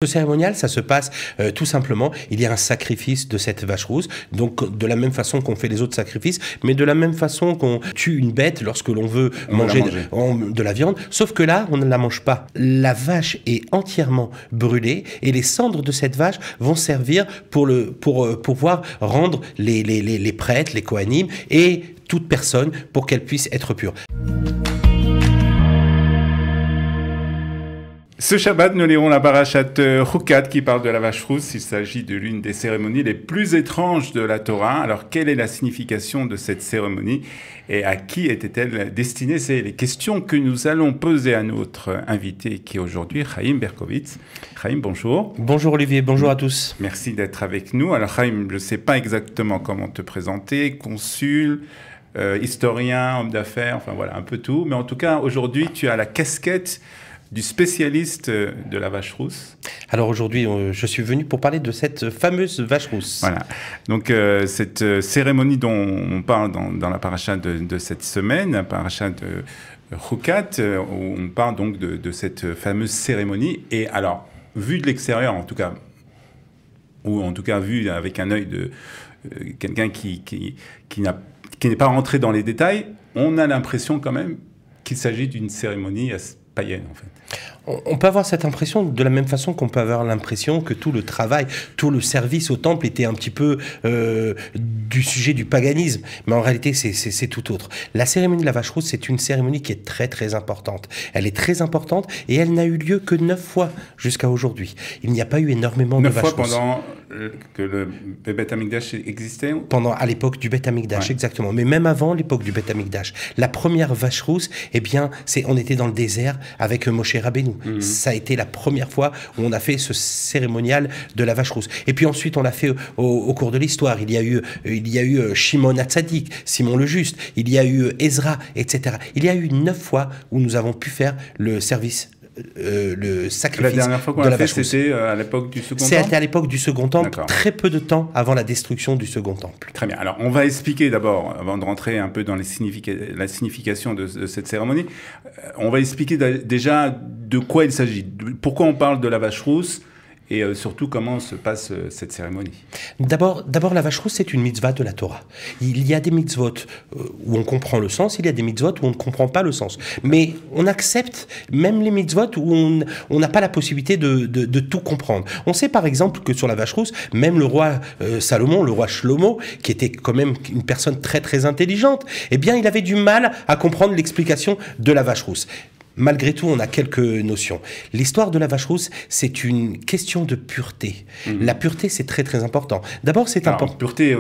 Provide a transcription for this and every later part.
Ce cérémonial, ça se passe tout simplement, il y a un sacrifice de cette vache rousse, donc de la même façon qu'on fait les autres sacrifices, mais de la même façon qu'on tue une bête lorsque l'on veut manger de la viande, sauf que là, on ne la mange pas. La vache est entièrement brûlée et les cendres de cette vache vont servir pour pouvoir rendre les prêtres, les kohanim et toute personne pour qu'elle puisse être pure. Ce Shabbat, nous lirons la parachate Chukat qui parle de la vache rousse. Il s'agit de l'une des cérémonies les plus étranges de la Torah. Alors, quelle est la signification de cette cérémonie et à qui était-elle destinée? C'est les questions que nous allons poser à notre invité qui est aujourd'hui Chaim Berkovitz. Chaim, bonjour. Bonjour Olivier, bonjour à tous. Merci d'être avec nous. Alors Chaim, je ne sais pas exactement comment te présenter, consul, historien, homme d'affaires, enfin voilà, un peu tout. Mais en tout cas, aujourd'hui, tu as la casquette du spécialiste de la vache rousse. Alors aujourd'hui, je suis venu pour parler de cette fameuse vache rousse. Voilà. Donc cette cérémonie dont on parle dans la paracha de cette semaine, la paracha de Chukat, où on parle donc de cette fameuse cérémonie. Et alors, vu de l'extérieur en tout cas, ou en tout cas vu avec un œil de quelqu'un qui n'est pas rentré dans les détails, on a l'impression quand même qu'il s'agit d'une cérémonie païenne en fait. On peut avoir cette impression de la même façon qu'on peut avoir l'impression que tout le travail, tout le service au temple était un petit peu du sujet du paganisme. Mais en réalité, c'est tout autre. La cérémonie de la vache rousse, c'est une cérémonie qui est très très importante. Elle est très importante et elle n'a eu lieu que 9 fois jusqu'à aujourd'hui. Il n'y a pas eu énormément de vaches rousses. 9 fois pendant que le Beth Amikdash existait? À l'époque du Beth Amikdash, ouais. Exactement. Mais même avant l'époque du Beth Amikdash. La première vache rousse, eh bien, on était dans le désert avec Moshe Rabbeinu. Ça a été la première fois où on a fait ce cérémonial de la vache rousse. Et puis ensuite, on l'a fait au cours de l'histoire. Il y a eu Shimon HaTzadik, Simon le Juste. Il y a eu Ezra, etc. Il y a eu 9 fois où nous avons pu faire le service. Le sacrifice. La dernière fois qu'on l'a fait, c'était à l'époque du Second Temple. C'était à l'époque du Second Temple, très peu de temps avant la destruction du Second Temple. Très bien. Alors, on va expliquer d'abord, avant de rentrer un peu dans la signification de cette cérémonie, on va expliquer déjà de quoi il s'agit, pourquoi on parle de la vache rousse, et surtout, comment se passe cette cérémonie? D'abord, la vache rousse, c'est une mitzvah de la Torah. Il y a des mitzvot où on comprend le sens, il y a des mitzvot où on ne comprend pas le sens. Mais on accepte même les mitzvot où on n'a pas la possibilité de tout comprendre. On sait par exemple que sur la vache rousse, même le roi Salomon, le roi Shlomo, qui était quand même une personne très très intelligente, eh bien il avait du mal à comprendre l'explication de la vache rousse. Malgré tout, on a quelques notions. L'histoire de la vache rousse, c'est une question de pureté. La pureté, c'est très très important. D'abord, c'est important. Pureté,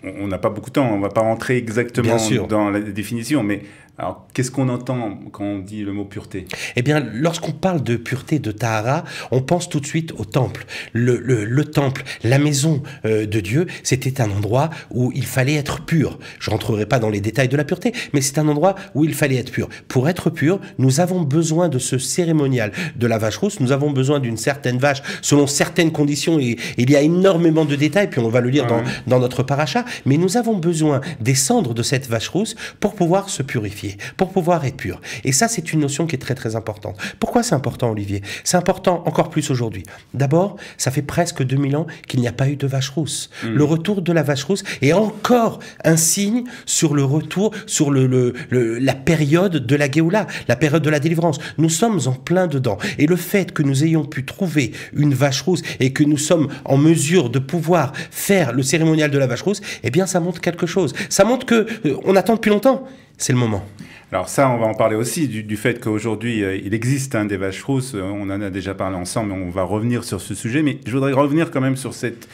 on n'a pas beaucoup de temps, on ne va pas rentrer exactement dans la définition, mais alors, qu'est-ce qu'on entend quand on dit le mot pureté? Eh bien, lorsqu'on parle de pureté, de Tahara, on pense tout de suite au temple. Le temple, la maison de Dieu, c'était un endroit où il fallait être pur. Je ne rentrerai pas dans les détails de la pureté, mais c'est un endroit où il fallait être pur. Pour être pur, nous avons besoin de ce cérémonial de la vache rousse, nous avons besoin d'une certaine vache selon certaines conditions, et il y a énormément de détails, puis on va le lire dans notre paracha, mais nous avons besoin des cendres de cette vache rousse pour pouvoir se purifier, pour pouvoir être pur. Et ça, c'est une notion qui est très très importante. Pourquoi c'est important, Olivier? C'est important encore plus aujourd'hui. D'abord, ça fait presque 2000 ans qu'il n'y a pas eu de vache rousse. Le retour de la vache rousse est encore un signe sur le retour, sur la période de la Géoula, la période de la délivrance. Nous sommes en plein dedans. Et le fait que nous ayons pu trouver une vache rousse et que nous sommes en mesure de pouvoir faire le cérémonial de la vache rousse, eh bien, ça montre quelque chose. Ça montre qu'on attend depuis longtemps. C'est le moment. Alors ça, on va en parler aussi du fait qu'aujourd'hui, il existe des vaches rousses. On en a déjà parlé ensemble, mais on va revenir sur ce sujet. Mais je voudrais revenir quand même sur cette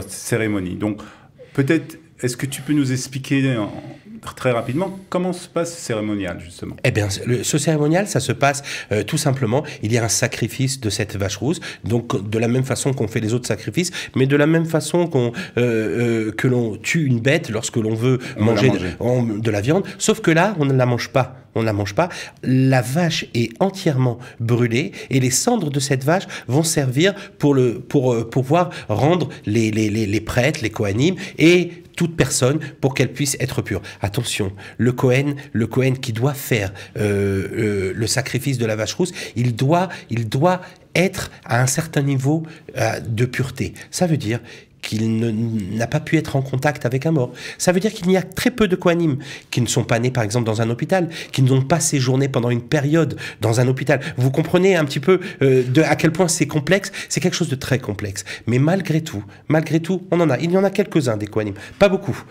cérémonie. Donc, peut-être, est-ce que tu peux nous expliquer très rapidement comment se passe ce cérémonial, justement? Eh bien, ce cérémonial, ça se passe tout simplement, il y a un sacrifice de cette vache rousse, donc de la même façon qu'on fait les autres sacrifices, mais de la même façon que l'on tue une bête lorsque l'on veut manger de la viande, sauf que là, on ne la mange pas. On ne la mange pas. La vache est entièrement brûlée et les cendres de cette vache vont servir pour pouvoir rendre les prêtres, les kohanim et toute personne pour qu'elle puisse être pure. Attention, le Kohen qui doit faire le sacrifice de la vache rousse, il doit être à un certain niveau de pureté. Ça veut dire qu'il n'a pas pu être en contact avec un mort. Ça veut dire qu'il y a très peu de Kohanim qui ne sont pas nés, par exemple, dans un hôpital, qui n'ont pas séjourné pendant une période dans un hôpital. Vous comprenez un petit peu à quel point c'est complexe. C'est quelque chose de très complexe. Mais malgré tout, il y en a quelques-uns des Kohanim, pas beaucoup,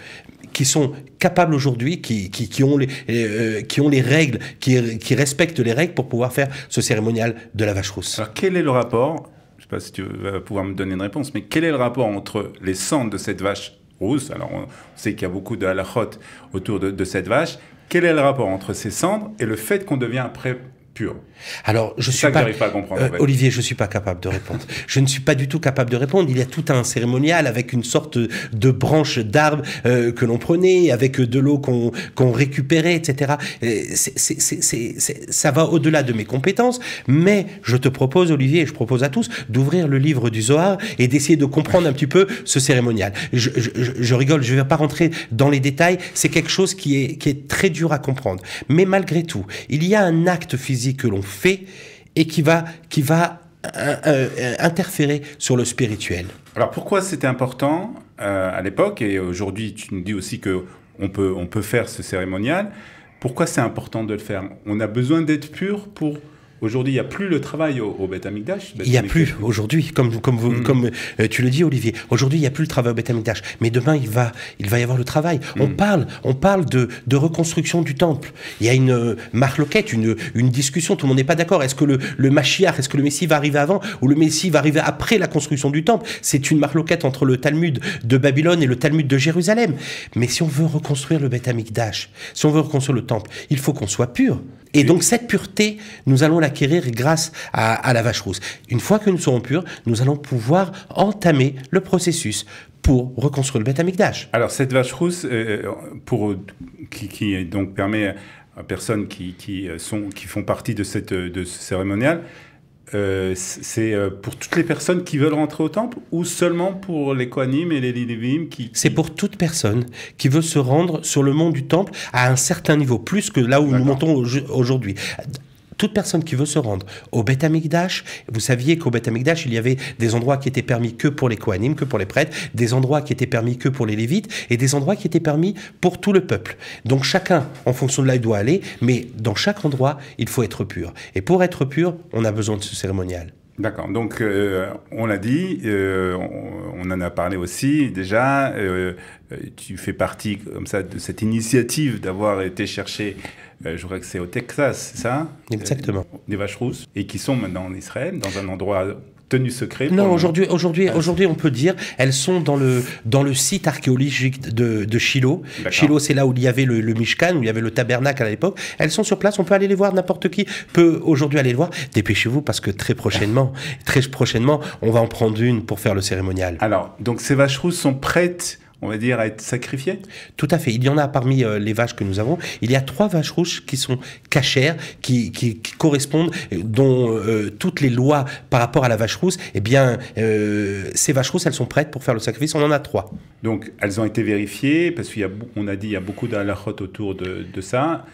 qui sont capables aujourd'hui, qui ont les règles, qui respectent les règles pour pouvoir faire ce cérémonial de la vache rousse. Alors, quel est le rapport, je ne sais pas si tu vas pouvoir me donner une réponse, mais quel est le rapport entre les cendres de cette vache rousse, alors on sait qu'il y a beaucoup de halachot autour de cette vache, quel est le rapport entre ces cendres et le fait qu'on devient après pur? Alors, j'arrive pas à comprendre. En fait. Olivier, je suis pas capable de répondre. Je ne suis pas du tout capable de répondre. Il y a tout un cérémonial avec une sorte de branche d'arbre que l'on prenait, avec de l'eau qu'on récupérait, etc. Ça va au-delà de mes compétences, mais je te propose, Olivier, et je propose à tous, d'ouvrir le livre du Zohar et d'essayer de comprendre un petit peu ce cérémonial. Je rigole, je ne vais pas rentrer dans les détails. C'est quelque chose qui est très dur à comprendre. Mais malgré tout, il y a un acte physique que l'on fait et qui va interférer sur le spirituel. Alors pourquoi c'était important à l'époque, et aujourd'hui tu nous dis aussi qu'on peut faire ce cérémonial, pourquoi c'est important de le faire? On a besoin d'être pur pour... Aujourd'hui, il n'y a plus le travail au Beth Amikdash. Il n'y a plus, aujourd'hui, comme tu le dis, Olivier, aujourd'hui, il n'y a plus le travail au Beth Amikdash. Mais demain, il va y avoir le travail. On parle de reconstruction du temple. Il y a une marloquette, une discussion, tout le monde n'est pas d'accord. Est-ce que le Mashiach, est-ce que le Messie va arriver avant ou le Messie va arriver après la construction du temple? C'est une marloquette entre le Talmud de Babylone et le Talmud de Jérusalem. Mais si on veut reconstruire le Beth Amikdash, si on veut reconstruire le temple, il faut qu'on soit pur. Et donc cette pureté, nous allons l'acquérir grâce à la vache rousse. Une fois que nous serons purs, nous allons pouvoir entamer le processus pour reconstruire le Beth Amikdash. Alors cette vache rousse, qui donc permet à personnes qui font partie de ce cérémonial, c'est pour toutes les personnes qui veulent rentrer au temple ou seulement pour les Kohanim et les Lévim C'est pour toute personne qui veut se rendre sur le mont du temple à un certain niveau, plus que là où nous montons aujourd'hui. Toute personne qui veut se rendre au Beth Amikdash, vous saviez qu'au Beth Amikdash, il y avait des endroits qui étaient permis que pour les Kohanim, que pour les prêtres, des endroits qui étaient permis que pour les Lévites, et des endroits qui étaient permis pour tout le peuple. Donc chacun, en fonction de là, il doit aller, mais dans chaque endroit, il faut être pur. Et pour être pur, on a besoin de ce cérémonial. D'accord, donc on l'a dit, on en a parlé aussi déjà, tu fais partie comme ça de cette initiative d'avoir été chercher, je crois que c'est au Texas, c'est ça? Exactement. Des vaches rousses, et qui sont maintenant en Israël, dans un endroit tenu secret. Non, aujourd'hui, on peut dire, elles sont dans le site archéologique de Shiloh. Shiloh, c'est là où il y avait le Mishkan, où il y avait le tabernacle à l'époque. Elles sont sur place, on peut aller les voir, n'importe qui peut aujourd'hui aller les voir. Dépêchez-vous parce que très prochainement, on va en prendre une pour faire le cérémonial. Alors, donc ces vaches rousses sont prêtes, on va dire, à être sacrifiées? Tout à fait. Il y en a parmi les vaches que nous avons. Il y a 3 vaches rouges qui sont cachères, qui correspondent, dont toutes les lois par rapport à la vache rousse, eh bien, ces vaches rousses, elles sont prêtes pour faire le sacrifice. On en a 3. Donc, elles ont été vérifiées, parce qu'on a dit, il y a beaucoup d'halachot autour de ça.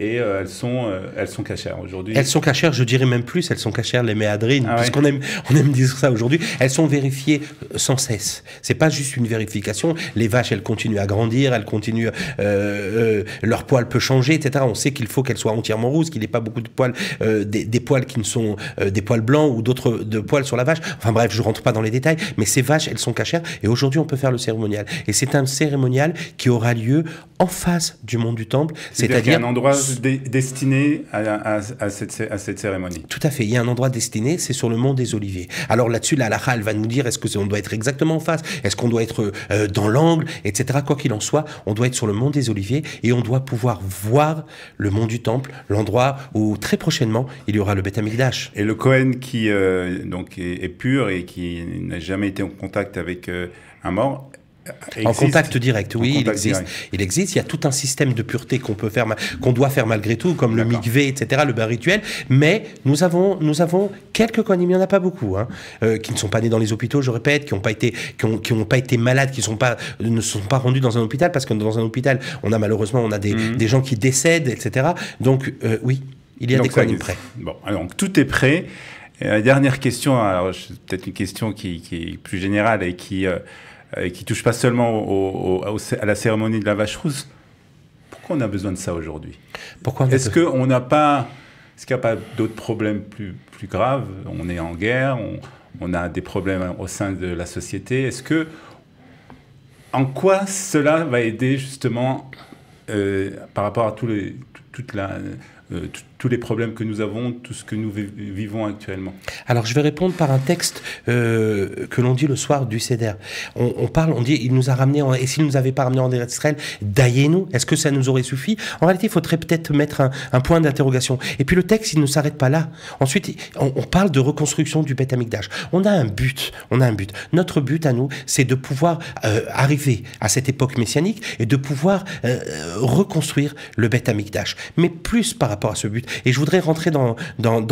Et elles sont cachères aujourd'hui. Elles sont cachères, je dirais même plus, elles sont cachères les méadrines, puisqu'on aime dire ça aujourd'hui. Elles sont vérifiées sans cesse. C'est pas juste une vérification. Les vaches, elles continuent à grandir, elles continuent, leur poil peut changer, etc. On sait qu'il faut qu'elles soient entièrement rousses, qu'il n'y ait pas beaucoup de poils, des poils qui ne sont des poils blancs ou d'autres de poils sur la vache. Enfin bref, je rentre pas dans les détails, mais ces vaches, elles sont cachères. Et aujourd'hui, on peut faire le cérémonial. Et c'est un cérémonial qui aura lieu en face du mont du temple, c'est-à-dire un endroit destiné à cette cérémonie. Tout à fait. Il y a un endroit destiné, c'est sur le mont des Oliviers. Alors là-dessus, la halakha, elle va nous dire est-ce qu'on doit être exactement en face, est-ce qu'on doit être dans l'angle, etc. Quoi qu'il en soit, on doit être sur le mont des Oliviers et on doit pouvoir voir le mont du temple, l'endroit où très prochainement il y aura le Beth Amikdash. Et le Kohen qui donc est pur et qui n'a jamais été en contact avec un mort, En contact direct, oui, contact il existe. direct. Il existe. Il y a tout un système de pureté qu'on doit faire malgré tout, comme le mikvé, etc., le bain rituel. Mais nous avons quelques kohanim, il n'y en a pas beaucoup, hein, qui ne sont pas nés dans les hôpitaux, je répète, qui n'ont pas été malades, qui ne sont pas rendus dans un hôpital, parce que dans un hôpital, on a des gens qui décèdent, etc. Donc, oui, il y a des kohanim prêts. Bon, alors, tout est prêt. Dernière question, alors peut-être une question qui est plus générale et qui touche pas seulement à la cérémonie de la vache rousse. Pourquoi on a besoin de ça aujourd'hui? Est-ce qu'il n'y a pas d'autres problèmes plus graves? On est en guerre, on a des problèmes au sein de la société. En quoi cela va aider justement par rapport à tous les problèmes que nous avons, tout ce que nous vivons actuellement? Alors, je vais répondre par un texte que l'on dit le soir du Seder. On dit, il nous a ramenés, et s'il ne nous avait pas ramenés en Israël, daillez-nous. Est-ce que ça nous aurait suffi? En réalité, il faudrait peut-être mettre un point d'interrogation. Et puis le texte, il ne s'arrête pas là. Ensuite, on parle de reconstruction du Beth Amikdash. On a un but. Notre but à nous, c'est de pouvoir arriver à cette époque messianique et de pouvoir reconstruire le Beth Amikdash. Mais plus par rapport à ce but. Et je voudrais rentrer dans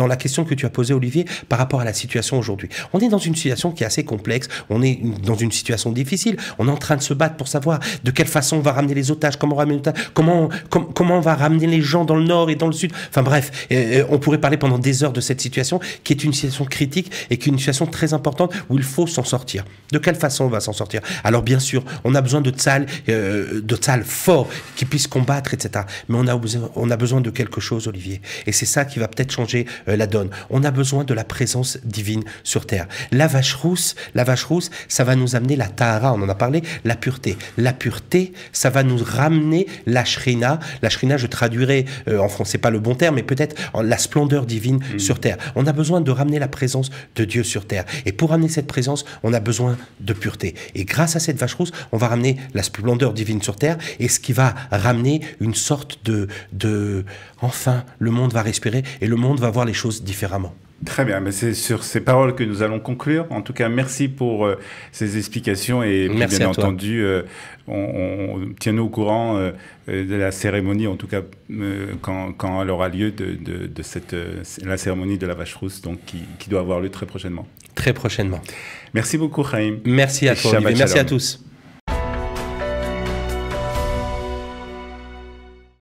la question que tu as posée, Olivier, par rapport à la situation aujourd'hui. On est dans une situation qui est assez complexe, on est dans une situation difficile, on est en train de se battre pour savoir de quelle façon on va ramener les otages, comment on va ramener les gens dans le nord et dans le sud. Enfin bref, on pourrait parler pendant des heures de cette situation qui est une situation critique et qui est une situation très importante où il faut s'en sortir. De quelle façon on va s'en sortir? Alors bien sûr, on a besoin de tzahal forts qui puissent combattre, etc. Mais on a besoin de quelque chose, Olivier. Et c'est ça qui va peut-être changer la donne. On a besoin de la présence divine sur terre. La vache rousse, ça va nous amener la tahara, on en a parlé, la pureté. La pureté, ça va nous ramener la shrina. La shrina, je traduirai en français, pas le bon terme, mais peut-être la splendeur divine sur terre. On a besoin de ramener la présence de Dieu sur terre. Et pour ramener cette présence, on a besoin de pureté. Et grâce à cette vache rousse, on va ramener la splendeur divine sur terre, et ce qui va ramener une sorte enfin, le monde va respirer et le monde va voir les choses différemment. Très bien, mais c'est sur ces paroles que nous allons conclure. En tout cas, merci pour ces explications et puis, bien entendu, on tient-nous au courant de la cérémonie, en tout cas quand elle aura lieu de la cérémonie de la vache rousse, donc qui doit avoir lieu très prochainement. Très prochainement. Merci beaucoup, Chaim. Merci à toi, Olivier. Merci à tous.